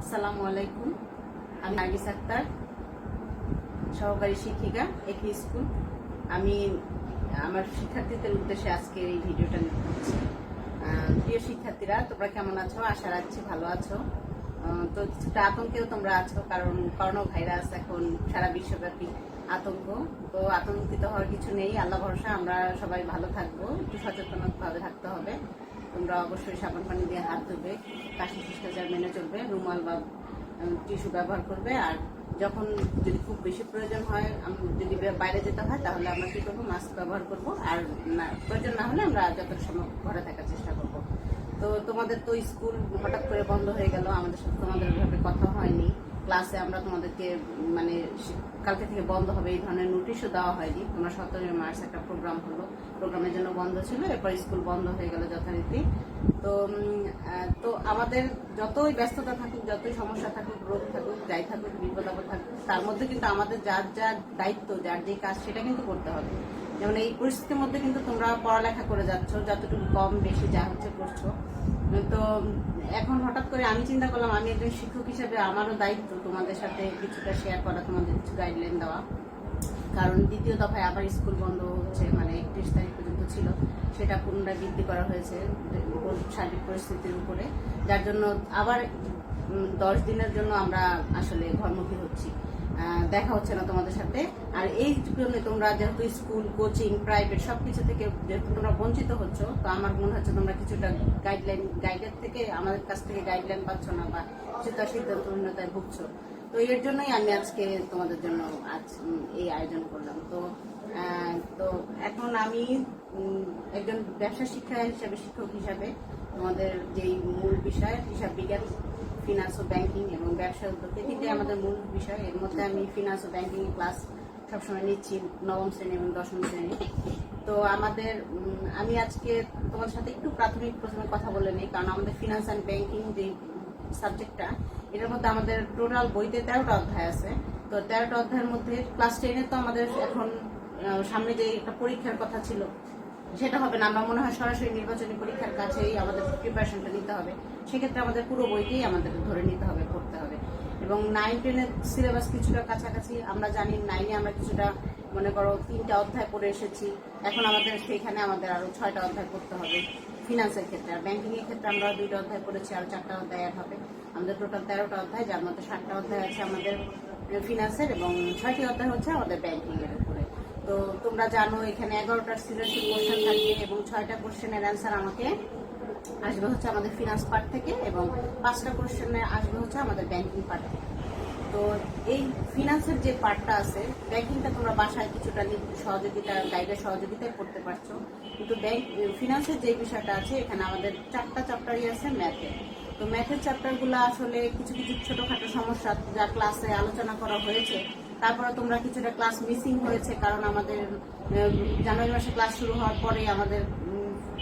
আসসালামু আলাইকুম। আমি নার্গিস আক্তার, সহকারী শিক্ষিকা, একই স্কুল। আমি আমার শিক্ষার্থীদের উদ্দেশ্যে আজকে এই ভিডিওটা করছি। প্রিয় শিক্ষার্থীরা, তোমরা কেমন আছো? আশা রাখছি ভালো আছো। তো কিছুটা আতঙ্কেও তোমরা আছো, কারণ করোনা ভাইরাস এখন সারা বিশ্বব্যাপী আতঙ্ক। তো আতঙ্কিত হওয়ার কিছু নেই, আল্লাহ ভরসা। আমরা সবাই ভালো থাকবো, একটু সচেতনভাবে থাকতে হবে। তোমরা অবশ্যই সাবান পানি দিয়ে হাত ধুবে, কাশি শিষ্টাচার মেনে চলবে, রুমাল বা টিস্যু ব্যবহার করবে। আর যখন যদি খুব বেশি প্রয়োজন হয়, যদি বাইরে যেতে হয়, তাহলে আমরা কি করবো? মাস্ক ব্যবহার করব। আর প্রয়োজন না হলে আমরা যতটা সম্ভব ঘরে থাকার চেষ্টা করব। তো তোমাদের তো স্কুল হঠাৎ করে বন্ধ হয়ে গেল, আমাদের সাথে তোমাদের ভাবে কথা হয়নি। ক্লাসে আমরা তোমাদেরকে মানে কালকে থেকে বন্ধ হবে এই ধরনের নোটিশও দেওয়া হয়নি। তোমরা 17 মার্চ একটা প্রোগ্রাম হলো, প্রোগ্রামের জন্য বন্ধ ছিল, এরপর স্কুল বন্ধ হয়ে গেল যথারীতি। তো আমাদের যতই ব্যস্ততা থাকুক, যতই সমস্যা থাকুক, রোগ থাকুক, যাই থাকুক, বিপদ আপদ থাকুক, তার মধ্যে কিন্তু আমাদের যার যার দায়িত্ব, যার যে কাজ, সেটা কিন্তু করতে হবে। যেমন এই পরিস্থিতির মধ্যে কিন্তু তোমরা পড়ালেখা করে যাচ্ছ, যতটুকু কম বেশি যা হচ্ছে করছো। তো এখন হঠাৎ করে আমি চিন্তা করলাম, আমি একজন শিক্ষক হিসেবে আমারও দায়িত্ব তোমাদের সাথে কিছুটা শেয়ার করা, তোমাদের কিছু গাইডলাইন দেওয়া। কারণ দ্বিতীয় দফায় আবার স্কুল বন্ধ হচ্ছে, মানে 31 তারিখ পর্যন্ত ছিল, সেটা পুনরায় বৃদ্ধি করা হয়েছে সার্বিক পরিস্থিতির উপরে, যার জন্য আবার 10 দিনের জন্য আমরা আসলে ঘরমুখী হচ্ছি, দেখা হচ্ছে না তোমাদের সাথে। আর এই জন্য তোমরা যেহেতু স্কুল, কোচিং, প্রাইভেট সবকিছু থেকে যেহেতু তোমরা বঞ্চিত হচ্ছ, তো আমার মনে হচ্ছে তোমরা কিছুটা গাইডের থেকে, আমাদের কাছ থেকে গাইডলাইন পাচ্ছ না, বা কিছুটা সিদ্ধান্তহীনতায় ভুগছো। তো এর জন্যই আমি আজকে তোমাদের জন্য আজ এই আয়োজন করলাম। তো এখন আমি একজন ব্যবসা শিক্ষক হিসাবে তোমাদের যেই মূল বিষয় হিসাব বিজ্ঞান, ফিনান্স ও ব্যাংকিং এবং ব্যবসা উদ্যোগ, এটিতে আমাদের মূল বিষয়। এর মধ্যে আমি ফিনান্স ও ব্যাংকিং ক্লাস সবসময় নিচ্ছি, 9ম শ্রেণী এবং 10ম শ্রেণী। তো আমি আজকে তোমার সাথে একটু প্রথমে কথা বলে নিই, কারণ আমাদের ফিনান্স অ্যান্ড ব্যাংকিং যে সাবজেক্টটা, এটার মধ্যে আমাদের টোটাল বইতে 13টা অধ্যায় আছে। তো 13টা অধ্যায়ের মধ্যে ক্লাস 10-এ তো আমাদের এখন সামনে যে একটা পরীক্ষার কথা ছিল, সেটা হবে না। আমার মনে হয় সরাসরি নির্বাচনী পরীক্ষার কাছেই আমাদের প্রিপারেশনটা নিতে হবে। সেক্ষেত্রে আমাদের পুরো বইতেই আমাদের ধরে নিতে হবে, পড়তে হবে। এবং 9-10-এর সিলেবাস কিছুটা কাছাকাছি। আমরা জানি 9-এ আমরা কিছুটা, মনে করো 3টা অধ্যায় পড়ে এসেছি, এখন আমাদের সেইখানে আমাদের আরো 6টা অধ্যায় পড়তে হবে ফিনান্সের ক্ষেত্রে। আর ব্যাংকিং এর ক্ষেত্রে আমরা 2টা অধ্যায় পড়েছি, আর 4টা অধ্যায় অ্যাড হবে। আমাদের টোটাল 13টা অধ্যায়, যার মধ্যে 7টা অধ্যায় আছে আমাদের ফিনান্সের এবং 6টি অধ্যায় হচ্ছে আমাদের ব্যাংকিং এর উপরে। তো তোমরা জানো এখানে 11টা সৃজনশীল কোশ্চেন থাকবে এবং 6টা কোশ্চেনের অ্যান্সার আমাকে আসবে হচ্ছে আমাদের ফিনান্স পার্ট থেকে, এবং 5টা কোশ্চেনের আসবে হচ্ছে আমাদের ব্যাংকিং পার্ট থেকে। তো এই ফিনান্সের যে পার্টটা আছে, ব্যাংকিংটা তোমরা বাসায় কিছুটা গাইডের সহযোগিতায় করতে পারছো, কিন্তু ফিনান্সের যে বিষয়টা আছে, এখানে আমাদের 4টা চ্যাপ্টারই আছে ম্যাথে। তো ম্যাথের চ্যাপ্টারগুলো আসলে কিছু ছোটখাটো সমস্যা যা ক্লাসে আলোচনা করা হয়েছে, তারপরে তোমরা কিছুটা ক্লাস মিসিং হয়েছে, কারণ আমাদের জানুয়ারি মাসে ক্লাস শুরু হওয়ার পরে আমাদের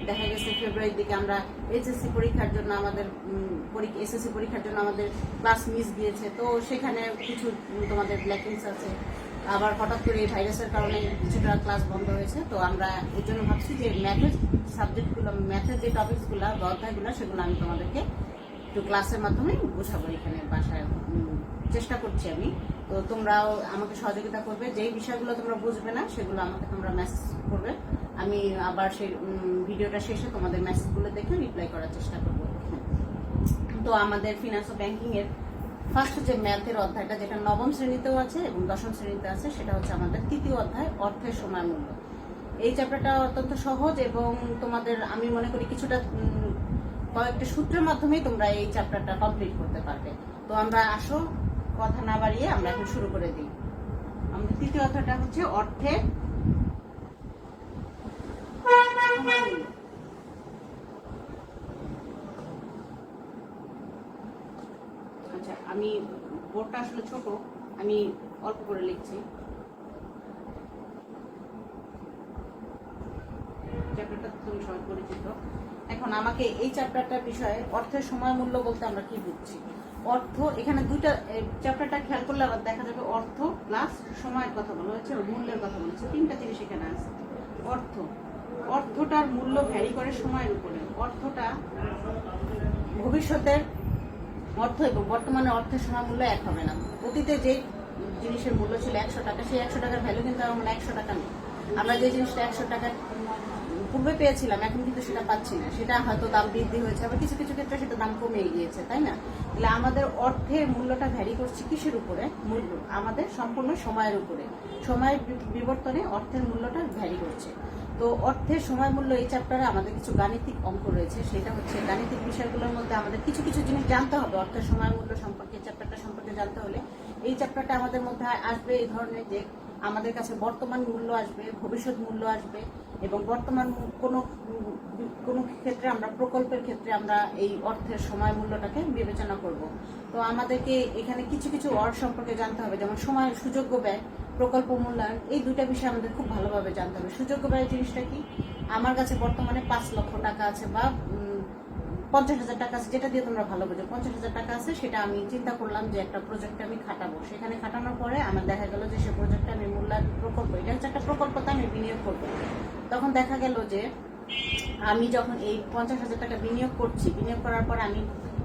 দেখা গেছে ফেব্রুয়ারির দিকে আমরা এসএসসি পরীক্ষার জন্য আমাদের ক্লাস মিস গিয়েছে। তো সেখানে কিছু তোমাদের ল্যাকিংস আছে। আবার হঠাৎ করে এই ভাইরাসের কারণে কিছুটা ক্লাস বন্ধ হয়েছে। তো আমরা এর জন্য ভাবছি যে ম্যাথের যে টপিকসগুলো বা অধ্যায়গুলো, সেগুলো আমি তোমাদেরকে একটু ক্লাসের মাধ্যমে বোঝাবো এখানে বাসায়, চেষ্টা করছি আমি। তো তোমরাও আমাকে সহযোগিতা করবে, যেই বিষয়গুলো তোমরা বুঝবে না সেগুলো আমাকে তোমরা মেসেজ করবে। আমি আবার সেই ভিডিওটা শেষে তোমাদের মেসেজগুলো দেখে রিপ্লাই করার চেষ্টা করব। তো আমাদের ফিনান্স ও ব্যাংকিং এর ফার্স্ট যে ম্যাথের অধ্যায়টা, যেটা 9ম শ্রেণীতেও আছে এবং 10ম শ্রেণীতে আছে, সেটা হচ্ছে আমাদের 3য় অধ্যায়, অর্থের সময় মূল্য। এই চ্যাপ্টারটা অত্যন্ত সহজ এবং তোমাদের আমি মনে করি কিছুটা কয়েকটা সূত্রের মাধ্যমেই তোমরা এই চ্যাপ্টারটা কমপ্লিট করতে পারবে। তো আমরা আসো কথা না বাড়িয়ে আমরা এখন শুরু করে দিই। আমাদের 3য় অধ্যায়টা হচ্ছে অর্থের আচ্ছা, আমি বোর্ডটা আসলে ছোট, আমি অল্প করে লিখছি। চ্যাপ্টারটা তুমি সবাই পরিচিত। এখন আমাকে এই চ্যাপ্টারটার বিষয়ে অর্থের সময় মূল্য বলতে আমরা কি বুঝছি। অর্থ, এখানে দুইটা চ্যাপ্টারটা খেয়াল করলে আবার দেখা যাবে অর্থ প্লাস সময়ের কথা বলা হয়েছে, মূল্যের কথা বলেছে, 3টা জিনিস এখানে আছে। অর্থটার মূল্য ভ্যারি করে সময়ের উপরে। অর্থটা ভবিষ্যতের অর্থ এবং বর্তমানে অর্থের সময় মূল্য এক হবে না। অতীতে যে জিনিসের মূল্য ছিল 100 টাকা, সেই 100 টাকার ভ্যালু কিন্তু এখন 100 টাকা নেই। আমরা যে জিনিসটা 100 টাকা পূর্বে পেয়েছিলাম এখন কিন্তু সেটা পাচ্ছি না। সেটা হয়তো দাম বৃদ্ধি হয়েছে, আবার কিছু কিছু ক্ষেত্রে সেটা দাম কমে গিয়েছে, তাই না? তাহলে আমাদের অর্থের মূল্যটা ভ্যারি করছে কিসের উপরে? মূল্য আমাদের সম্পূর্ণ সময়ের উপরে। সময়ের বিবর্তনে অর্থের মূল্যটা ভ্যারি করছে। তো অর্থের সময় মূল্য এই চ্যাপ্টারে আমাদের কিছু গাণিতিক অঙ্ক রয়েছে। সেটা হচ্ছে গাণিতিক বিষয়গুলোর মধ্যে আমাদের কিছু কিছু জিনিস জানতে হবে অর্থের সময় মূল্য সম্পর্কে। চ্যাপ্টারটা সম্পর্কে জানতে হলে এই চ্যাপ্টারটা আমাদের মধ্যে আসবে এই ধরনের যে আমাদের কাছে বর্তমান মূল্য আসবে, ভবিষ্যৎ মূল্য আসবে, এবং বর্তমান কোনো কোনো ক্ষেত্রে আমরা প্রকল্পের ক্ষেত্রে আমরা এই অর্থের সময় মূল্যটাকে বিবেচনা করব। তো আমাদেরকে এখানে কিছু কিছু অর্থ সম্পর্কে জানতে হবে, যেমন সময়, সুযোগ্য ব্যয়, প্রকল্প মূল্যায়ন। এই দুইটা বিষয় আমাদের খুব ভালোভাবে জানতে হবে। সুযোগ্য ব্যয় জিনিসটা কি? আমার কাছে বর্তমানে 5 লক্ষ টাকা আছে বা 50,000 টাকা আছে, যেটা দিয়ে তোমরা ভালো বোঝো। 50,000 টাকা আছে, সেটা আমি চিন্তা করলাম যে একটা প্রজেক্টে আমি খাটাবো। সেখানে খাটানোর পরে আমার দেখা গেল যে সে প্রজেক্টে আমি মূল্যায়ন প্রকল্প, এটা হচ্ছে একটা প্রকল্পতে আমি বিনিয়োগ করবো। তখন দেখা গেল যে আমি যখন এই 50,000 টাকা বিনিয়োগ করছি, বিনিয়োগ করার পর আমি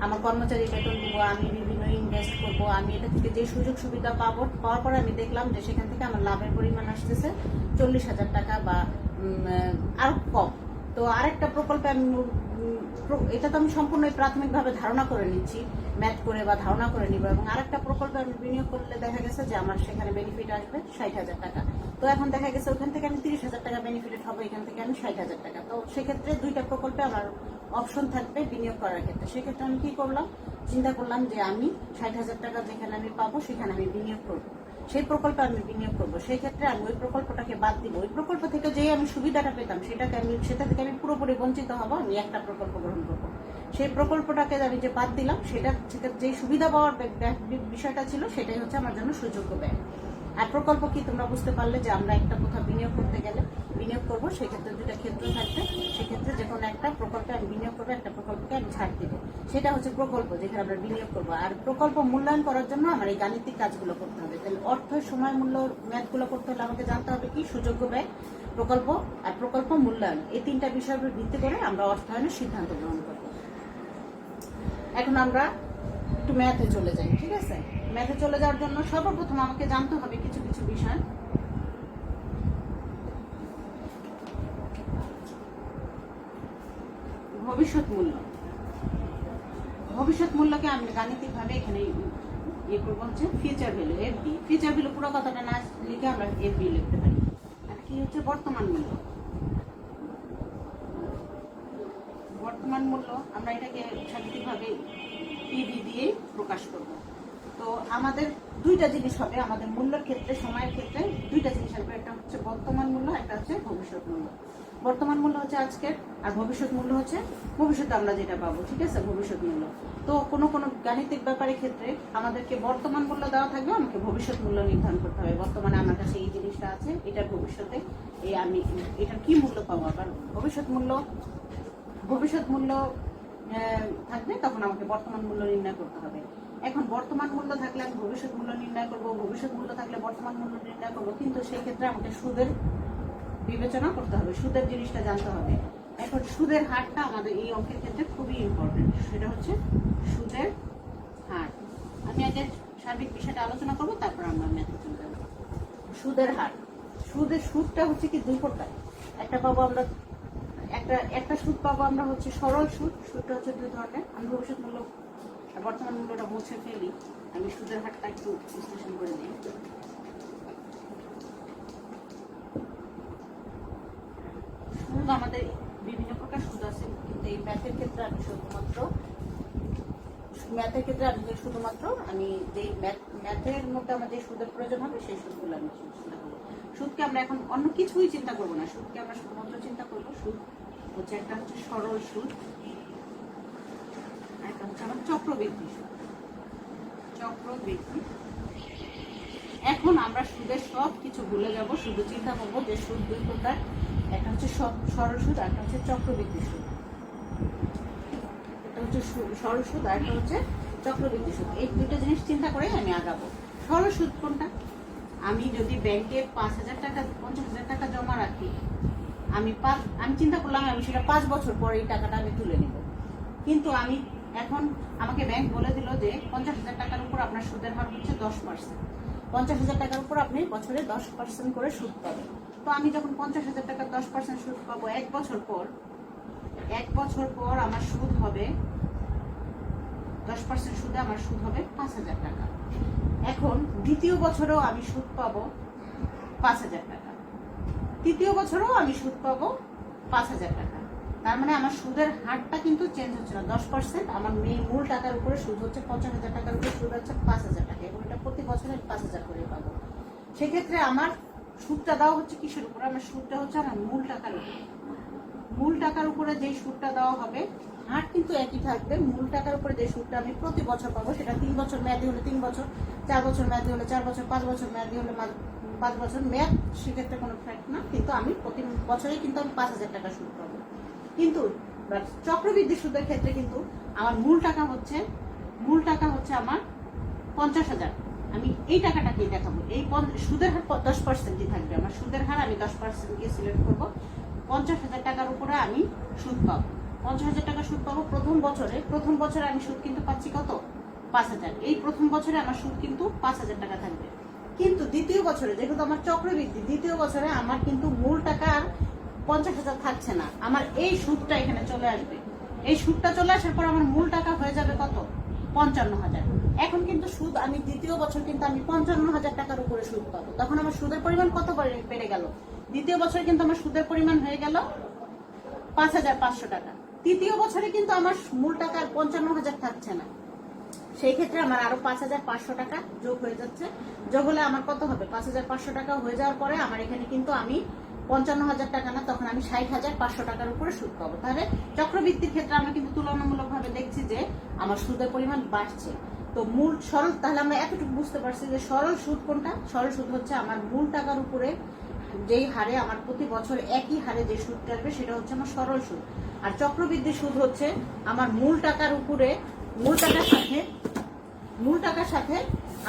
আমার কর্মচারী বেতন দেবো, আমি বিভিন্ন ইনভেস্ট করবো, আমি এটা থেকে যে সুযোগ সুবিধা পাবো, পাওয়ার পরে আমি দেখলাম যে সেখান থেকে আমার লাভের পরিমাণ আসতেছে 40,000 টাকা বা আরো কম। তো আরেকটা প্রকল্পে আমি এটা তো আমি সম্পূর্ণ প্রাথমিকভাবে ধারণা করে নিচ্ছি, ম্যাথ করে বা ধারণা করে নিব, এবং আরেকটা প্রকল্পে আমি বিনিয়োগ করলে দেখা গেছে যে আমার সেখানে বেনিফিট আসবে 60,000 টাকা। তো এখন দেখা গেছে ওখান থেকে আমি 30,000 টাকা বেনিফিটেড হবে, এখান থেকে আমি 60,000 টাকা। তো সেক্ষেত্রে দুইটা প্রকল্পে আমার অপশন থাকবে বিনিয়োগ করার ক্ষেত্রে। সেক্ষেত্রে আমি কি করলাম, চিন্তা করলাম যে আমি 60,000 টাকা যেখানে আমি পাবো সেখানে আমি বিনিয়োগ করবো, সেই প্রকল্পে আমি বিনিয়োগ করবো। সেই ক্ষেত্রে আমি ওই প্রকল্পটাকে বাদ দিব। ওই প্রকল্প থেকে যে আমি সুবিধাটা পেতাম সেটা থেকে আমি পুরোপুরি বঞ্চিত হব, আমি একটা প্রকল্প গ্রহণ করবো। সেই প্রকল্পটাকে আমি যে বাদ দিলাম, সেটা যে সুবিধা পাওয়ার বিষয়টা ছিল সেটাই হচ্ছে আমার জন্য সুযোগ্য ব্যয়। আর প্রকল্প কি তোমরা বুঝতে পারলে যে আমরা একটা কোথাও বিনিয়োগ করতে গেলে বিনিয়োগ করবো, সেক্ষেত্রে দুটা ক্ষেত্র থাকবে। সেক্ষেত্রে যে কোনো একটা প্রকল্পে আমি বিনিয়োগ করবো, একটা প্রকল্পকে আমি ছাড় দিব। সেটা হচ্ছে প্রকল্প যেখানে আমরা বিনিয়োগ করবো। আর প্রকল্প মূল্যায়ন করার জন্য আমার এই গাণিতিক কাজগুলো করতে হবে। তাহলে অর্থ, সময় মূল্য, ম্যাথগুলো করতে হলে আমাকে জানতে হবে কি? সুযোগ্য ব্যয়, প্রকল্প আর প্রকল্প মূল্যায়ন। এই তিনটা বিষয়ের উপর ভিত্তি করে আমরা অর্থায়নের সিদ্ধান্ত গ্রহণ করবো। এখন আমরা একটু ম্যাথে চলে যাই, ঠিক আছে? ম্যাথে চলে যাওয়ার জন্য সর্বপ্রথম আমাকে জানতে হবে কিছু কিছু বিষয়। ভবিষ্যৎ মূল্য। ভবিষ্যৎ মূল্যকে আমি গাণিতিক ভাবে এখানে ইয়ে করবো হচ্ছে future value, FD. Future value পুরো কথাটা না লিখে আমরা এফডি লিখতে পারি। আর কি হচ্ছে বর্তমান মূল্য? বর্তমান মূল্য আমরা এটাকে সাংকেতিকভাবে পিভি দিয়ে প্রকাশ করব। তো আমাদের দুইটা জিনিস হবে আমাদের মূল্যের ক্ষেত্রে, সময়ের ক্ষেত্রে দুইটা জিনিস হবে। একটা হচ্ছে বর্তমান মূল্য, একটা হচ্ছে ভবিষ্যৎ মূল্য। বর্তমান মূল্য হচ্ছে আজকের, আর ভবিষ্যৎ মূল্য হচ্ছে ভবিষ্যতে আমরা যেটা পাবো, ঠিক আছে? ভবিষ্যৎ মূল্য। তো কোনো কোনো গাণিতিক ব্যাপারের ক্ষেত্রে আমাদেরকে বর্তমান মূল্য দেওয়া থাকবে, আমাকে ভবিষ্যৎ মূল্য নির্ধারণ করতে হবে। বর্তমানে আমার কাছে এই জিনিসটা আছে, এটার ভবিষ্যতে এই আমি এটার কি মূল্য পাবো। আবার ভবিষ্যৎ মূল্য থাকবে, তখন আমাকে বর্তমান মূল্য নির্ণয় করতে হবে। এখন বর্তমান মূল্য থাকলে আমি ভবিষ্যৎ মূল্য নির্ণয় করবো, ভবিষ্যৎ মূল্য থাকলে বর্তমান মূল্য নির্ণয় করবো, কিন্তু সেই ক্ষেত্রে আমাকে সুদের বিবেচনা করতে হবে, সুদের জিনিসটা জানতে হবে। এখন সুদের হারটা আমাদের এই অঙ্কের ক্ষেত্রে খুবই ইম্পর্টেন্ট, সেটা হচ্ছে সুদের হার। আমি আগে সার্বিক বিষয়টা আলোচনা করবো, তারপর আমরা ম্যাথে চলে যাবো। সুদের হার। সুদটা হচ্ছে কি দুই প্রকার। একটা পাবো আমরা একটা সুদ পাবো আমরা হচ্ছে সরল সুদ। সুদটা হচ্ছে দুই ধরনের। আমি ভবিষ্যৎ মূল্য আর বর্তমান মূল্যটা মুছে ফেলি, আমি সুদের হারটা একটু বিশ্লেষণ করে দিই। সুদ আমাদের বিভিন্ন প্রকার সুদ আছে, কিন্তু এই ম্যাথের ক্ষেত্রে আমি শুধুমাত্র আমি যে ম্যাথের মধ্যে আমার যে সুদের প্রয়োজন হবে সেই সুদগুলো আমি চিন্তা করবো। সুদকে আমরা এখন অন্য কিছুই চিন্তা করবো না, সুদকে আমরা শুধুমাত্র চিন্তা করবো সুদ হচ্ছে একটা হচ্ছে সরল সুদ, একটা হচ্ছে আমার চক্রবৃদ্ধি সুদ। এখন আমরা সুদের সব কিছু ভুলে যাব, শুধু চিন্তা করবো যে সুদ দুই প্রকার, একটা হচ্ছে সরল সুদ আর একটা হচ্ছে চক্রবৃদ্ধি সুদ। একটা হচ্ছে সরল সুদ আর একটা হচ্ছে চক্রবৃদ্ধি সুদ। এই দুটো জিনিস চিন্তা করে আমি আগাবো। সরল সুদ কোনটা? আমি যদি ব্যাংকে 5,000 টাকা 50,000 টাকা জমা রাখি, আমি চিন্তা করলাম আমি সেটা 5 বছর পরে এই টাকাটা আমি তুলে নিব, কিন্তু আমি এখন আমাকে ব্যাংক বলে দিল যে 50,000 টাকার উপর আপনার সুদের হার হচ্ছে 10%। 50,000 টাকার উপর আপনি বছরে 10% করে সুদ পাবেন। তো আমি যখন 50,000 টাকা 10% সুদ পাবো, এক বছর পর আমার সুদ হবে 10% সুদে আমার সুদ হবে 5,000 টাকা। এখন দ্বিতীয় বছরেও আমি সুদ পাবো 5,000 টাকা, তৃতীয় বছরেও আমি সুদ পাবো 5,000 টাকা। তার মানে আমার সুদের হারটা কিন্তু চেঞ্জ হচ্ছে না, 10%। আমার মূল টাকার উপরে সুদ হচ্ছে 50,000 টাকার উপরে সুদ হচ্ছে 5,000 টাকা, এবং এটা প্রতি বছরে 5,000 করে পাবো। সেক্ষেত্রে আমার সুদটা দেওয়া হচ্ছে কিসের উপরে? আমার সুদটা হচ্ছে আমার মূল টাকার উপরে। মূল টাকার উপরে যে সুদটা দেওয়া হবে, হার কিন্তু একই থাকবে। মূল টাকার উপরে যে সুদটা আমি প্রতি বছর পাবো, সেটা 3 বছর মেয়াদি হলে 3 বছর, 4 বছর মেয়াদি হলে 4 বছর, 5 বছর মেয়াদি হলে 5 বছর। মেয়াদ সেক্ষেত্রে কোনো ফ্যাক্ট না, কিন্তু আমি প্রতি বছরেই কিন্তু আমি 5,000 টাকা সুদ পাবো। কিন্তু চক্রবৃদ্ধি সুদের ক্ষেত্রে কিন্তু আমার মূল টাকা হচ্ছে আমার 50,000। আমি এই টাকাটাকেই দেখাবো, এই সুদের হার 10%ই থাকবে। আমার সুদের হার আমি 10% সিলেক্ট করবো। 50,000 টাকার উপরে আমি সুদ পাবো, 50,000 টাকা সুদ পাবো প্রথম বছরে আমি সুদ কিন্তু পাচ্ছি কত? 5,000। এই প্রথম বছরে আমার সুদ কিন্তু 5,000 টাকা থাকবে। কিন্তু দ্বিতীয় বছরে, যেহেতু আমার চক্রবৃদ্ধি, দ্বিতীয় বছরে আমার কিন্তু মূল টাকা আর 50,000 থাকছে না, আমার এই সুদটা এখানে চলে আসবে। এই সুদটা চলে আসার পর আমার মূল টাকা হয়ে যাবে কত? 55,000। এখন কিন্তু সুদ আমি দ্বিতীয় বছর কিন্তু আমি 55,000 টাকার উপরে সুদ পাবো। তখন আমার সুদের পরিমাণ কত বেড়ে গেল? দ্বিতীয় বছরে কিন্তু আমার সুদের পরিমাণ হয়ে গেল 5,500 টাকা। তৃতীয় বছরে কিন্তু আমার মূল টাকা আর 55,000 থাকছে না, সেই ক্ষেত্রে আমার আরো 5,500 টাকা যোগ হয়ে যাচ্ছে। যোগ হলে আমার কত হবে? 5,500 টাকা হয়ে যাওয়ার পরে আমার এখানে কিন্তু আমি 55,000 টাকা না, তখন আমি 60,500 টাকার উপরে সুদ পাবো। তাহলে চক্রবৃদ্ধির ক্ষেত্রে আমরা কিন্তু তুলনামূলকভাবে দেখছি যে আমার সুদের পরিমাণ বাড়ছে। তো মূল সরল, তাহলে আমরা এতটুকু বুঝতে পারছি যে সরল সুদ কোনটা? সরল সুদ হচ্ছে আমার মূল টাকার উপরে যেই হারে আমার প্রতি বছর একই হারে যে সুদটা আসবে, সেটা হচ্ছে আমার সরল সুদ। আর চক্রবৃদ্ধি সুদ হচ্ছে আমার মূল টাকার উপরে মূল টাকার সাথে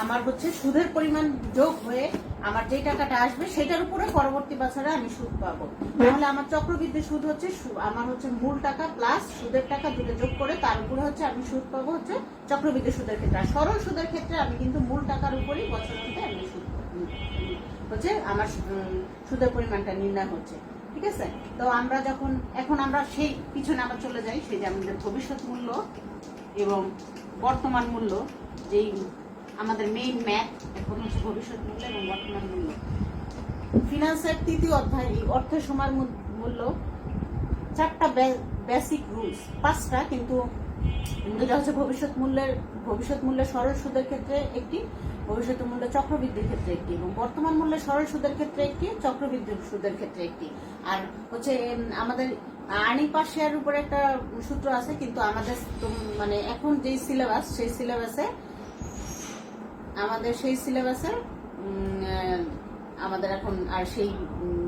আমার হচ্ছে সুদের পরিমাণ যোগ হয়ে আমার যে টাকাটা আসবে সেটার উপরে পরবর্তী বছরে আমি সুদ পাবো। তাহলে আমার চক্রবৃদ্ধি সুদ হচ্ছে আমার হচ্ছে মূল টাকা প্লাস সুদের টাকা দুটো যোগ করে তার উপরে হচ্ছে আমি সুদ পাবো হচ্ছে চক্রবৃদ্ধি সুদের ক্ষেত্রে। আর সরল সুদের ক্ষেত্রে আমি কিন্তু মূল টাকার উপরেই বছরান্তে আমি সুদ হচ্ছে আমার সুদের পরিমাণটা নির্ণয় হচ্ছে। ঠিক আছে? তো আমরা এখন আমরা সেই পিছনে আবার চলে যাই, সেই যে আমাদের ভবিষ্যৎ মূল্য এবং বর্তমান মূল্য, যেই আমাদের মেইন ম্যাথ এখন হচ্ছে ভবিষ্যৎ মূল্য এবং বর্তমান মূল্য। ফিনান্সের 3য় অধ্যায় অর্থের সময় মূল্য 4টা বেসিক রুলস, 5টা, কিন্তু যেটা হচ্ছে ভবিষ্যৎ মূল্যের সরল সুদের ক্ষেত্রে একটি, ভবিষ্যৎ মূল্য চক্রবৃদ্ধির ক্ষেত্রে একটি, এবং বর্তমান মূল্যের সরল সুদের ক্ষেত্রে একটি, চক্রবৃদ্ধি সুদের ক্ষেত্রে একটি। আর হচ্ছে আমাদের আর্নিং পার শেয়ার উপরে একটা সূত্র আছে, কিন্তু আমাদের মানে এখন যেই সিলেবাস, সেই সিলেবাসে আমাদের এখন আর সেই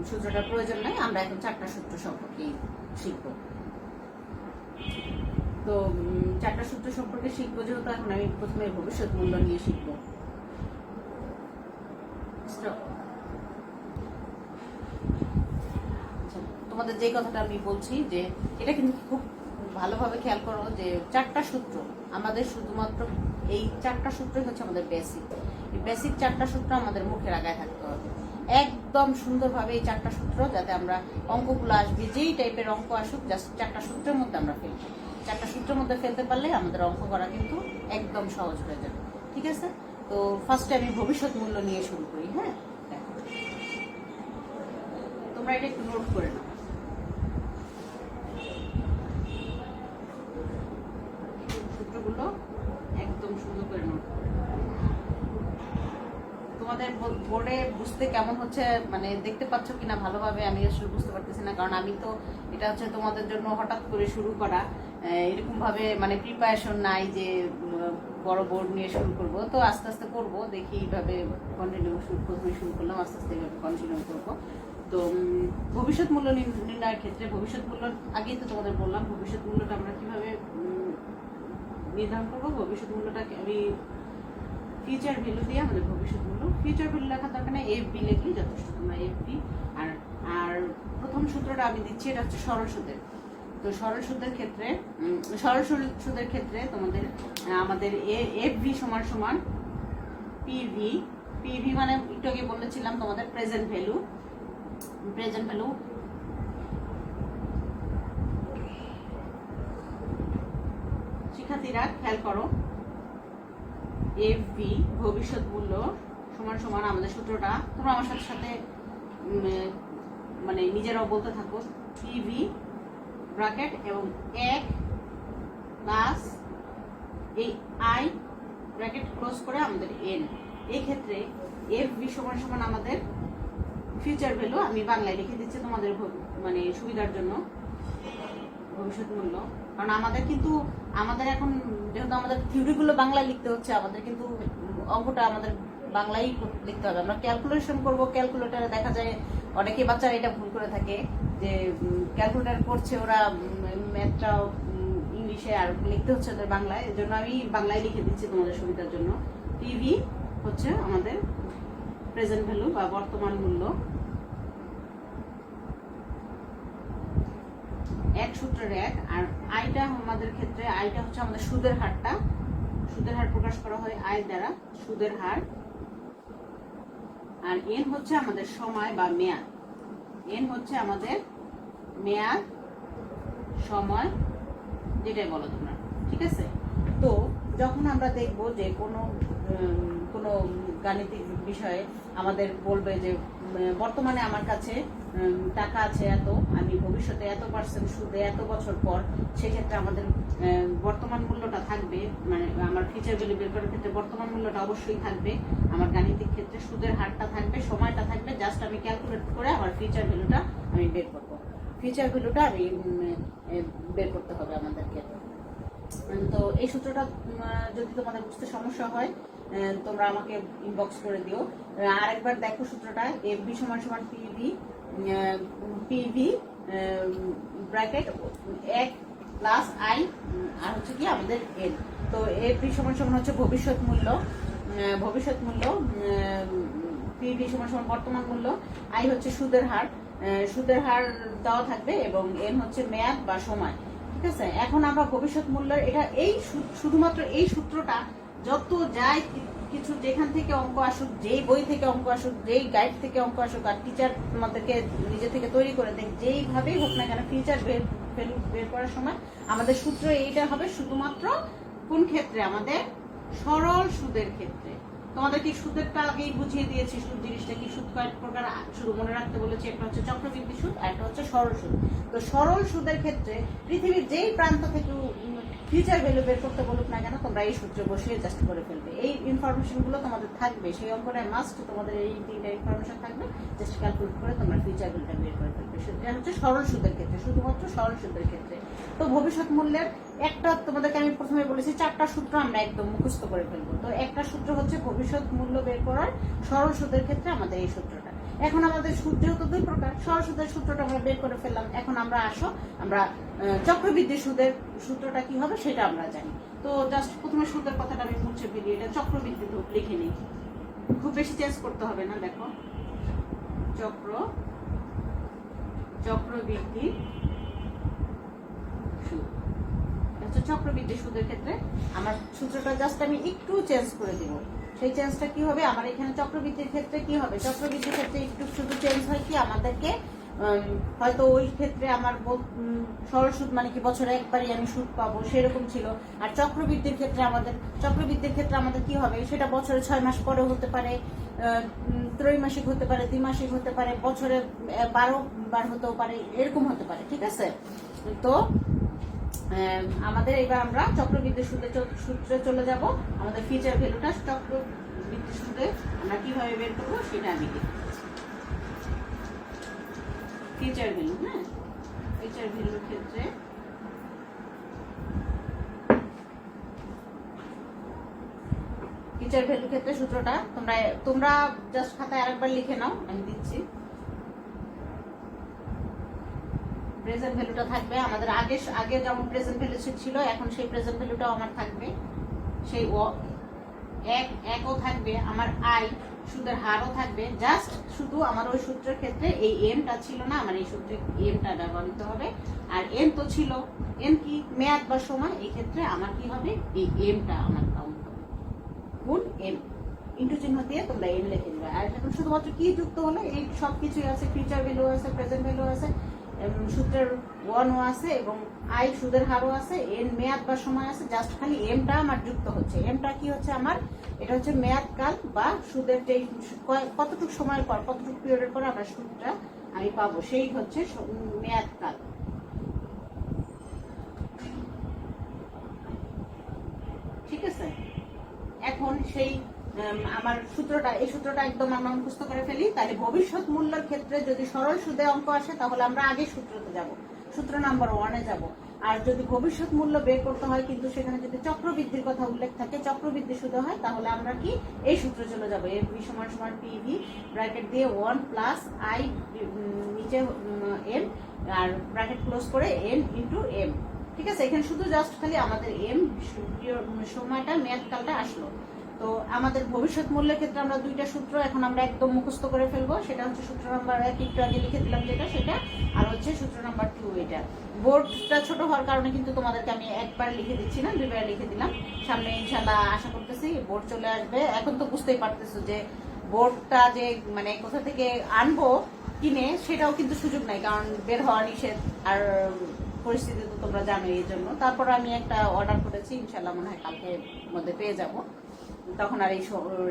সূত্রটার প্রয়োজন নাই। আমরা এখন 4টা সূত্র সম্পর্কে শিখব। তো 4টা সূত্র সম্পর্কে শিখবো যেহেতু, এখন আমি প্রথমে ভবিষ্যৎ মূল্য নিয়ে শিখবো। তোমাদের যে কথাটা আমি বলছি, যে এটা কিন্তু খুব ভালোভাবে খেয়াল করো যে 4টা সূত্র আমাদের, শুধুমাত্র এই 4টা সূত্রই হচ্ছে আমাদের বেসিক। এই বেসিক 4টা সূত্র আমাদের মুখের আগায় থাকতে হবে একদম সুন্দরভাবে। এই 4টা সূত্র যাতে আমরা অঙ্কগুলো আসবে, যেই টাইপের অঙ্ক আসুক, জাস্ট 4টা সূত্রের মধ্যে আমরা ফেলবো। 4টা সূত্রের মধ্যে ফেলতে পারলে আমাদের অঙ্ক করা কিন্তু একদম সহজ হয়ে যাবে। ঠিক আছে? তো ফার্স্টে আমি ভবিষ্যৎ মূল্য নিয়ে শুরু করি। হ্যাঁ, দেখো তোমরা এটা একটু নোট করে নাও। সূত্রগুলো একদম সুন্দর করে নোট করে। তোমাদের বোর্ডে বুঝতে কেমন হচ্ছে, মানে দেখতে পাচ্ছ কিনা ভালোভাবে, আমি আসলে বুঝতে পারতেছি না, কারণ আমি তো এটা হচ্ছে তোমাদের জন্য হঠাৎ করে শুরু করা, এরকম ভাবে মানে প্রিপারেশন নাই যে বড় বোর্ড নিয়ে শুরু করব। তো আস্তে আস্তে করব, দেখি এইভাবে কন্টিনিউ প্রথমে শুরু করলাম, আস্তে আস্তে এইভাবে কন্টিনিউ করবো। তো ভবিষ্যৎ মূল্য নির্ণয়ের ক্ষেত্রে ভবিষ্যৎ মূল্য আগেই তো তোমাদের বললাম, ভবিষ্যৎ মূল্যটা আমরা কিভাবে নির্ধারণ করবো। ভবিষ্যৎ মূল্যটাকে আমি ফিউচার ভ্যালু দিয়ে, আমাদের ভবিষ্যৎ মূল্য ফিউচার ভ্যালু লেখার দরকার নেই, এফবি লিখলেই যথেষ্ট, তোমরা এফবি। আর প্রথম সূত্রটা আমি দিচ্ছি, এটা হচ্ছে সরল সুদের। তো সরল সুদের ক্ষেত্রে তোমাদের আমাদের এফভি সমান সমান পিভি। পিভি মানে একটু আগে বলেছিলাম তোমাদের প্রেজেন্ট ভ্যালু। শিক্ষার্থীরা খেয়াল করো, এফভি ভবিষ্যৎ মূল্য সমান সমান আমাদের সূত্রটা তোমরা আমার সাথে সাথে মানে নিজেরাও বলতে থাকো। পিভি ব্র্যাকেট এবং 1 প্লাস এই আই ব্র্যাকেট ক্লোজ করে আমাদের এন। এই ক্ষেত্রে এফভি সমান সমান আমাদের ফিউচার ভ্যালু, আমি বাংলায় লিখে দিচ্ছি তোমাদের মানে সুবিধার জন্য, ভবিষ্যৎ মূল্য। কারণ আমাদের এখন যেহেতু আমাদের থিওরিগুলো বাংলায় লিখতে হচ্ছে, আমাদের কিন্তু অঙ্কটা আমাদের বাংলায় লিখতে হবে। আমরা ক্যালকুলেশন করব, ক্যালকুলেটারে দেখা যায় অনেকে বাচ্চারা এটা ভুল করে থাকে যে ক্যালকুলেটার করছে ওরা ম্যাথটা ইংলিশে আর লিখতে হচ্ছে ওদের বাংলায়। এর জন্য আমি বাংলায় লিখে দিচ্ছি তোমাদের সুবিধার জন্য। পিভি হচ্ছে আমাদের প্রেজেন্ট ভ্যালু বা বর্তমান মূল্য, এক সূত্রের এক। আর আইটা আমাদের ক্ষেত্রে আইটা হচ্ছে আমাদের সুদের হারটা, সুদের হার প্রকাশ করা হয় আয় দ্বারা, সুদের হার। আর এন হচ্ছে আমাদের সময় বা মেয়াদ, এন হচ্ছে আমাদের মেয়াদ, সময়, যেটাই বলো তোমরা, ঠিক আছে। তো যখন আমরা দেখবো যে কোনো গাণিতিক বিষয়ে আমাদের বলবে যে বর্তমানে আমার কাছে টাকা আছে এত, আমি ভবিষ্যতে এত % সুদে এত বছর পর, সেক্ষেত্রে আমাদের বর্তমান মূল্যটা থাকবে, মানে আমার ফিউচার ভ্যালু বের করার ক্ষেত্রে বর্তমান মূল্যটা অবশ্যই থাকবে। আমার গাণিতিক ক্ষেত্রে সুদের হারটা থাকবে, সময়টা থাকবে, জাস্ট আমি ক্যালকুলেট করে আমার ফিউচার ভ্যালুটা আমি বের করবো। ফিউচার ভ্যালুটা আমি বের করতে হবে আমাদেরকে। তো এই সূত্রটা যদি তোমাদের বুঝতে সমস্যা হয় তোমরা আমাকে ইনবক্স করে দিও। আরেকবার দেখো সূত্রটা, এফবি সমান সমান পিভি ব্র্যাকেট 1 প্লাস আই আর হচ্ছে কি আমাদের এন। তো এফবি সমান সমান হচ্ছে ভবিষ্যৎ মূল্য, পিভি সমান সমান বর্তমান মূল্য, আই হচ্ছে সুদের হার দেওয়া থাকবে এবং এন হচ্ছে মেয়াদ বা সময়, ঠিক আছে। এখন আমরা ভবিষ্যৎ মূল্যের এটা শুধুমাত্র এই সূত্রটা যত যায় কিছু যেখান থেকে অঙ্ক আসুক, যেই বই থেকে অঙ্ক আসুক, যেই গাইড থেকে অঙ্ক আসুক, আর টিচার আমাদেরকে নিজে থেকে তৈরি করে দেয়, যেইভাবেই হোক না কেন ফিউচার বের করার সময় আমাদের সূত্র এইটা হবে শুধুমাত্র কোন ক্ষেত্রে, আমাদের সরল সুদের ক্ষেত্রে। তোমাদের কি সুদেরটা আগেই বুঝিয়ে দিয়েছি, সুদ জিনিসটা কি, সুদ কয়েক প্রকার শুধু মনে রাখতে বলেছি। একটা হচ্ছে চক্রবৃদ্ধি সুদ আর একটা হচ্ছে সরল সুদ। তো সরল সুদের ক্ষেত্রে পৃথিবীর যেই প্রান্ত থেকে ফিউচার ভ্যালু বের করতে বলুক না কেন, তোমরা এই সূত্রে বসিয়ে জাস্ট করে ফেলবে। এই ইনফরমেশন গুলো তোমাদের থাকবে, সেই অঙ্কটা মাস্ট তোমাদের এই 3টা ইনফরমেশন থাকবে, জাস্ট ক্যালকুলেট করে তোমরা ফিউচার ভ্যালুটা বের করে ফেলবে। সেটা হচ্ছে সরল সুদের ক্ষেত্রে, শুধুমাত্র সরল সুদের ক্ষেত্রে। তো ভবিষ্যৎ মূল্যের একটা তোমাদেরকে আমি প্রথমে বলেছি 4টা সূত্র আমরা একদম মুখস্থ করে ফেলবো। তো একটা সূত্র হচ্ছে ভবিষ্যৎ মূল্য বের করার সরল সুদের ক্ষেত্রে আমাদের এই সূত্রটা। এখন আমাদের সুদ যেহেতু 2 প্রকার, সরল সুদের সূত্রটা আমরা বের করে ফেললাম। এখন আমরা চক্রবৃদ্ধি সুদের সূত্রটা কি হবে সেটা আমরা জানি। তো জাস্ট প্রথমে সুদের কথাটা আমি মুছে ফেলি, এটা চক্রবৃদ্ধি লিখে নিই, খুব বেশি চেঞ্জ করতে হবে না। দেখো চক্রবৃদ্ধি সুদ, চক্রবৃদ্ধি সুদের ক্ষেত্রে আমার সূত্রটা জাস্ট আমি একটু চেঞ্জ করে দিব। সেই চেঞ্জটা কি হবে, আমার এখানে চক্রবৃদ্ধির ক্ষেত্রে কি হবে, চক্রবৃদ্ধির ক্ষেত্রে একটু শুধু চেঞ্জ হয় কি, আমাদেরকে হয়তো ওই ক্ষেত্রে আমার সরল সুদ মানে কি বছরে একবারই আমি সুদ পাবো সেরকম ছিল। আর চক্রবৃদ্ধির ক্ষেত্রে আমাদের কি হবে, সেটা বছরে 6 মাস পরেও হতে পারে, ত্রৈমাসিক হতে পারে, দ্বিমাসিক হতে পারে, বছরে 12 বার হতেও পারে, এরকম হতে পারে, ঠিক আছে। তো আমাদের এবার আমরা চক্রবৃদ্ধি সূত্রে চলে যাব। আমাদের ফিউচার ভ্যালুটা চক্রবৃদ্ধি সুদে আমরা কিভাবে বের করবো সেটা আমি দেখি। ফিউচার ভ্যালু, ফিউচার ভ্যালুর ক্ষেত্রে সূত্রটা তোমরা জাস্ট খাতায় আরেকবার লিখে নাও, আমি দিচ্ছি। প্রেজেন্ট ভ্যালুটা থাকবে আমাদের আগে যেমন প্রেজেন্ট ভ্যালু ছিল, এখন সেই প্রেজেন্ট ভ্যালুটাও আমার থাকবে, সেই একও থাকবে। আমার আই সুদের হারও থাকবে। জাস্ট শুধু আমার ওই সূত্রের ক্ষেত্রে এই এমটা ছিল না, আমার এই সূত্রে এমটা ব্যবহৃত হবে। আর এম তো ছিল, এম কি মেয়াদ বা সময়, এই ক্ষেত্রে আমার কি হবে, এই এমটা আমার কাউন্ট হবে গুণ এম, ইন্টু চিহ্ন দিয়ে তোমরা এম লিখে দিবে। আর এখন শুধুমাত্র কি যুক্ত হলো, এই সব কিছুই আছে, ফিউচার ভ্যালু আছে, প্রেজেন্ট ভ্যালু আছে, সূত্রের ওয়ানও আছে এবং আই সুদের হারও আছে, এন মেয়াদ বা সময় আছে। জাস্ট খালি এমটা আমার যুক্ত হচ্ছে। এমটা কি হচ্ছে আমার, এটা হচ্ছে মেয়াদকাল বা সুদের যে কতটুকু সময়ের পর, কতটুকু পিরিয়ডের পর আমরা সুদটা আমি পাবো, সেই হচ্ছে মেয়াদকাল। ঠিক আছে, এখন সেই আমার সূত্রটা, এই সূত্রটা একদম আমরা মুখস্থ করে ফেলি। তাহলে ভবিষ্যৎ মূল্যের ক্ষেত্রে যদি সরল সুদে অঙ্ক আসে তাহলে আমরা আগে সূত্রতে যাব, সূত্র নাম্বার 1-এ যাব। আর যদি ভবিষ্যৎ মূল্য বের করতে হয় কিন্তু সেখানে যদি চক্রবৃদ্ধির কথা উল্লেখ থাকে, চক্রবৃদ্ধি সুদে হয়, তাহলে আমরা কি এই সূত্রে চলে যাব, এফ ভি সমান সমান পিভি ব্র্যাকেট দিয়ে 1 প্লাস আই নিচে এম আর ব্র্যাকেট ক্লোজ করে এন ইন্টু এম। ঠিক আছে, এখানে শুধু জাস্ট খালি আমাদের এম সময়টা মেয়াদকালটা আসলো। তো আমাদের ভবিষ্যৎ মূল্যের ক্ষেত্রে আমরা দুইটা সূত্র এখন আমরা একদম মুখস্থ করে ফেলবো। সেটা হচ্ছে সূত্র নাম্বার 1 একটু আগে লিখে দিলাম যেটা, সেটা, আর হচ্ছে সূত্র নাম্বার 2 এটা। বোর্ডটা ছোট হওয়ার কারণে কিন্তু তোমাদেরকে আমি একবার লিখে দিচ্ছি না, দুইবার লিখে দিলাম। সামনে ইনশাআল্লাহ আশা করতেছি বোর্ড চলে আসবে। এখন তো বুঝতেই পারতেছো যে বোর্ডটা যে মানে কোথা থেকে আনবো কিনে, সেটাও কিন্তু সুযোগ নাই, কারণ বের হওয়া নিষেধ। আর পরিস্থিতি তো তোমরা জানো, এই জন্য তারপর আমি একটা অর্ডার করেছি, ইনশাআল্লাহ মনে হয় কালকের মধ্যে পেয়ে যাব, তখন আর এই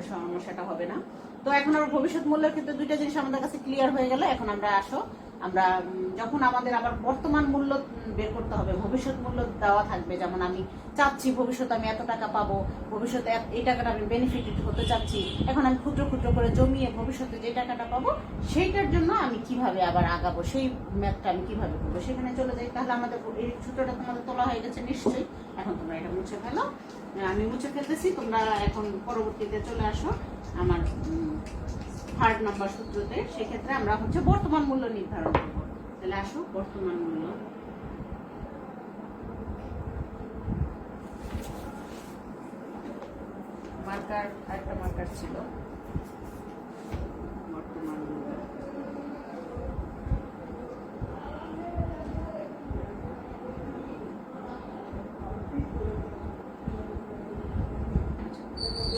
সমস্যাটা হবে না। তো এখন আর ভবিষ্যৎ মূল্যের ক্ষেত্রে দুইটা জিনিস আমাদের কাছে ক্লিয়ার হয়ে গেল। এখন আমরা আমরা যখন আমাদের আবার বর্তমান মূল্য বের করতে হবে, ভবিষ্যৎ মূল্য দেওয়া থাকবে, যেমন আমি চাচ্ছি ভবিষ্যতে আমি এত টাকা পাবো, ভবিষ্যতে এই টাকাটা আমি বেনিফিটেড হতে চাচ্ছি, এখন আমি ক্ষুদ্র ক্ষুদ্র করে জমিয়ে ভবিষ্যতে যে টাকাটা পাবো সেইটার জন্য আমি কিভাবে আবার আগাবো, সেই ম্যাথটা আমি কিভাবে করবো, সেখানে চলে যাই। তাহলে আমাদের এই সূত্রটা তোমাদের তোলা হয়ে গেছে নিশ্চয়ই। এখন তোমরা এটা মুছে ফেলো, আমি মুছে ফেলতেছি, তোমরা এখন পরবর্তীতে চলে আসো আমার 3rd নাম্বার সূত্রতে। সেক্ষেত্রে আমরা হচ্ছে বর্তমান মূল্য নির্ধারণ করবো। তাহলে আসো, বর্তমান মূল্য, মার্কার, আরেকটা মার্কার ছিল, বর্তমান মূল্য।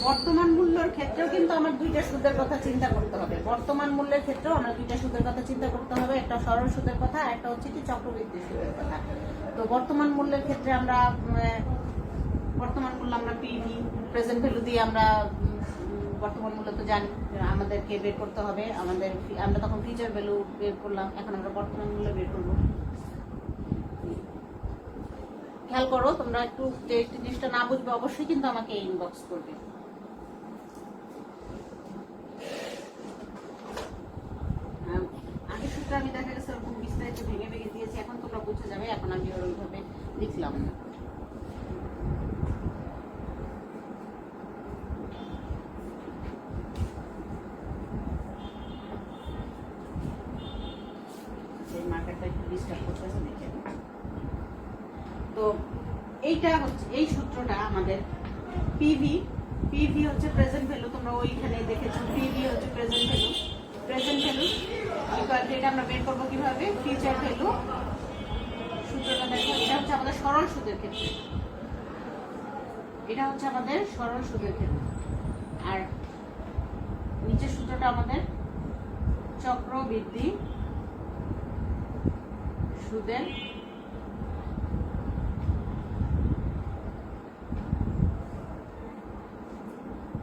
বর্তমান মূল্যের ক্ষেত্রেও কিন্তু আমার দুইটা সুদের কথা চিন্তা করতে হবে। বর্তমান মূল্যের ক্ষেত্রেও আমরা দুইটা সুদের কথা চিন্তা করতে হবে, একটা সরল সুদের কথা, একটা হচ্ছে কি চক্রবৃদ্ধি সুদের কথা। তো বর্তমান মূল্যের ক্ষেত্রে আমরা বর্তমান মূল্য আমরা পিভি প্রেজেন্ট ভ্যালু দিয়ে আমরা বর্তমান মূল্য তো জানি আমাদেরকে বের করতে হবে। আমরা তখন ফিউচার ভ্যালু বের করলাম, এখন আমরা বর্তমান মূল্য বের করবো। খেয়াল করো তোমরা একটু, যে জিনিসটা না বুঝবে অবশ্যই কিন্তু আমাকে ইনবক্স করবে। আগের সূত্রে আমি দেখা গেছে ওরকম বিস্তারিত ভেঙে ভেঙে দিয়েছি, এখন তোমরা বুঝে যাবে। এখন আমি ওইভাবে লিখলাম না। এই মার্কেটটা একটু ডিস্টার্ব করতেছে দেখে। তো এইটা হচ্ছে, এই সূত্রটা আমাদের পিভি, পিভি হচ্ছে প্রেজেন্ট ভ্যালু, তোমরা ওইখানে দেখেছো, পিভি হচ্ছে present value, present value equal to, এটা আমরা বের করবো কিভাবে, ফিউচার ভ্যালু। সূত্রটা দেখো, এটা হচ্ছে আমাদের সরল সুদের ক্ষেত্রে, এটা হচ্ছে আমাদের সরল সুদের ক্ষেত্রে। আর নিচের সূত্রটা আমাদের চক্রবৃদ্ধি সুদের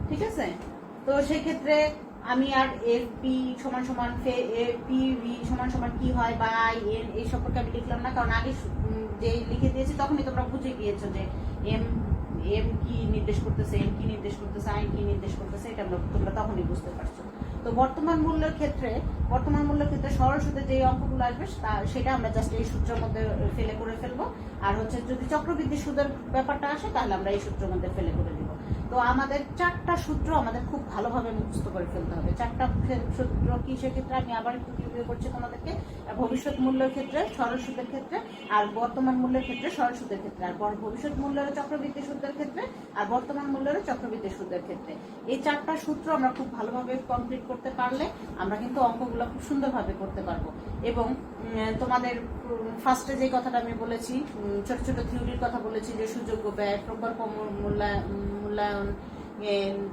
ঠিক আছে। তো সেক্ষেত্রে আমি আর এফ পি সমান সমান পিভি সমান সমান কি হয় বা আই এন এই সম্পর্কে আমি লিখলাম না, কারণ আগে যে লিখে দিয়েছি তখনই তোমরা বুঝে গিয়েছো যে এম এম কি নির্দেশ করতেছে, এম কি নির্দেশ করতেছে, আই কি নির্দেশ করতেছে, এটা তোমরা তখনই বুঝতে পারছো। তো বর্তমান মূল্যের ক্ষেত্রে সরল সুদের যে অঙ্কগুলো আসবে সেটা আমরা জাস্ট এই সূত্রের মধ্যে ফেলে করে ফেলবো। আর হচ্ছে যদি চক্রবৃদ্ধি সুদের ব্যাপারটা আসে তাহলে আমরা এই সূত্রের মধ্যে ফেলে করে দিব। তো আমাদের 4টা সূত্র আমাদের খুব ভালোভাবে মুখস্থ করে ফেলতে হবে। 4টা সূত্র কি, সেক্ষেত্রে আমি আবার একটু রিভিউ করছি তোমাদেরকে। ভবিষ্যৎ মূল্যের ক্ষেত্রে, সরল সুদের ক্ষেত্রে, আর বর্তমান মূল্যের ক্ষেত্রে সরল সুদের ক্ষেত্রে, আর ভবিষ্যৎ মূল্যের চক্রবৃদ্ধি সুদের ক্ষেত্রে, আর বর্তমান মূল্যের চক্রবৃদ্ধি সুদের ক্ষেত্রে। এই 4টা সূত্র আমরা খুব ভালোভাবে কমপ্লিট করতে পারলে আমরা কিন্তু অঙ্কগুলো খুব সুন্দরভাবে করতে পারবো। এবং তোমাদের ফার্স্টে যে কথাটা আমি বলেছি, ছোট ছোট থিওরির কথা বলেছি, যে সুযোগ্য ব্যয়, প্রকল্প মূল্যায়ন,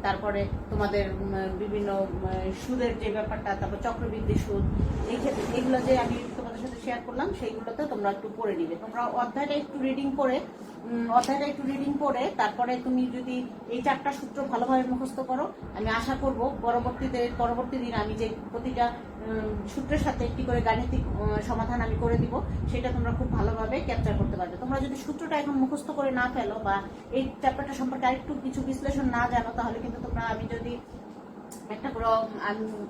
তারপরে তোমাদের বিভিন্ন সুদের যে ব্যাপারটা, তারপর চক্রবৃদ্ধি সুদ, এই ক্ষেত্রে এগুলো যে আমি তোমাদের সাথে শেয়ার করলাম, সেইগুলোতে তোমরা একটু পড়ে নিবে। তোমরা অধ্যায়টা একটু রিডিং করে তারপরে তুমি যদি এই 4টা সূত্র ভালোভাবে মুখস্থ করো, আমি আশা করব পরবর্তী দিন আমি যে প্রতিটা সূত্রের সাথে একটি করে গাণিতিক সমাধান আমি করে দিব, সেটা তোমরা খুব ভালোভাবে ক্যাপচার করতে পারবে। তোমরা যদি সূত্রটা এখন মুখস্থ করে না ফেলো বা এই চ্যাপ্টারটা সম্পর্কে আরেকটু কিছু বিশ্লেষণ না জানো, তাহলে কিন্তু তোমরা, আমি যদি একটা করে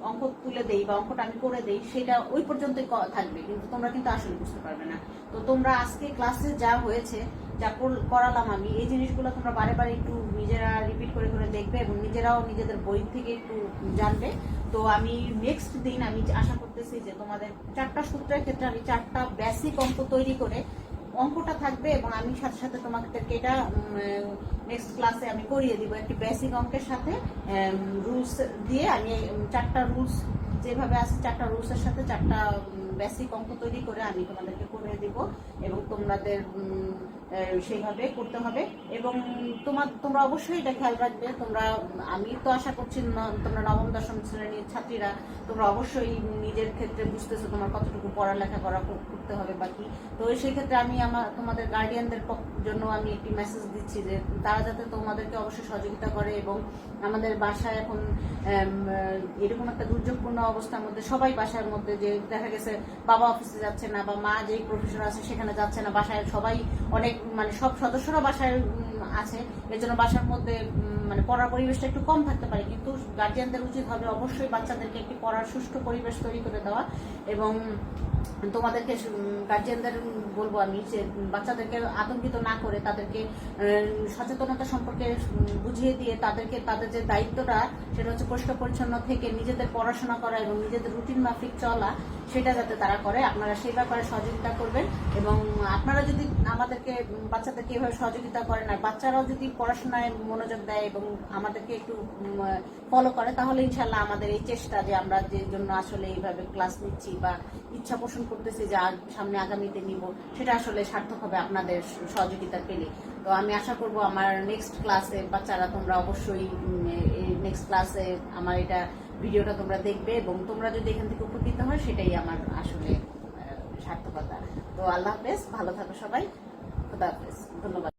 অঙ্ক তুলে দেই বা অঙ্কটা আমি করে দেই, সেটা ওই পর্যন্তই থাকবে, কিন্তু তোমরা কিন্তু আসলে বুঝতে পারবে না। তো তোমরা আজকে ক্লাসে যা হয়েছে, যা করালাম আমি, এই জিনিসগুলো তোমরা বারে বারে একটু নিজেরা রিপিট করে করে দেখবে এবং নিজেরাও নিজেদের বই থেকে একটু জানবে। তো আমি নেক্সট দিন আমি আশা করতেছি যে তোমাদের 4টা সূত্রের ক্ষেত্রে আমি 4টা বেসিক অঙ্ক তৈরি করে, অঙ্কটা থাকবে এবং আমি সাথে সাথে তোমাদেরকে এটা নেক্সট ক্লাসে আমি করিয়ে দিব। একটি বেসিক অঙ্কের সাথে রুলস দিয়ে আমি 4টা রুলস যেভাবে আছে, 4টা রুলসের সাথে 4টা বেসিক অঙ্ক তৈরি করে আমি তোমাদেরকে করে দিব এবং তোমাদের সেইভাবে করতে হবে। এবং তোমরা অবশ্যই এটা খেয়াল রাখবে। আমি তো আশা করছি তোমরা নবম দশম শ্রেণীর ছাত্রীরা, তোমরা অবশ্যই নিজের ক্ষেত্রে বুঝতেছো তোমার কতটুকু পড়ালেখা করতে হবে বাকি। তো সেই ক্ষেত্রে আমি তোমাদের গার্ডিয়ানদের জন্য আমি একটি মেসেজ দিচ্ছি যে তারা যাতে তোমাদেরকে অবশ্যই সহযোগিতা করে। এবং আমাদের বাসায় এখন এরকম একটা দুর্যোগপূর্ণ অবস্থার মধ্যে, সবাই বাসার মধ্যে, যে দেখা গেছে বাবা অফিসে যাচ্ছে না বা মা যেই প্রফেশন আছে সেখানে যাচ্ছে না, বাসায় সবাই অনেক সব সদস্যরা বাসায় আছে, এর জন্য বাসার মধ্যে পড়ার পরিবেশটা একটু কম থাকতে পারে। কিন্তু গার্জিয়ানদের উচিত হবে অবশ্যই বাচ্চাদেরকে একটি পড়ার সুষ্ঠু পরিবেশ তৈরি করে দেওয়া। এবং তোমাদেরকে গার্জিয়ানদের বলবো আমি যে বাচ্চাদেরকে আতঙ্কিত না করে তাদেরকে সচেতনতা সম্পর্কে বুঝিয়ে দিয়ে তাদের যে দায়িত্বটা, সেটা হচ্ছে পরিষ্কার পরিচ্ছন্ন থেকে নিজেদের পড়াশোনা করা এবং নিজেদের রুটিন মাফিক চলা, সেটা যাতে তারা করে, আপনারা সেই ব্যাপারে সহযোগিতা করবেন। এবং আপনারা যদি আমাদেরকে, বাচ্চাদেরকে এভাবে সহযোগিতা করেন আর বাচ্চারাও যদি পড়াশোনায় মনোযোগ দেয় এবং আমাদেরকে একটু ফলো করে, তাহলে ইনশাল্লাহ আমাদের এই চেষ্টা, যে আমরা যে জন্য আসলে এইভাবে ক্লাস নিচ্ছি বা ইচ্ছা পোষণ করতেছি যে সামনে আগামীতে নিব, সেটা আসলে সার্থক হবে আপনাদের সহযোগিতা পেলে। তো আমি আশা করব আমার নেক্সট ক্লাসে বাচ্চারা, তোমরা অবশ্যই নেক্সট ক্লাসে আমার এটা ভিডিওটা তোমরা দেখবে এবং তোমরা যদি এখান থেকে উপকৃত হয়, সেটাই আমার আসলে সার্থকতা। তো আল্লাহ হাফেজ, ভালো থাকো সবাই, খুদা হাফেজ, ধন্যবাদ।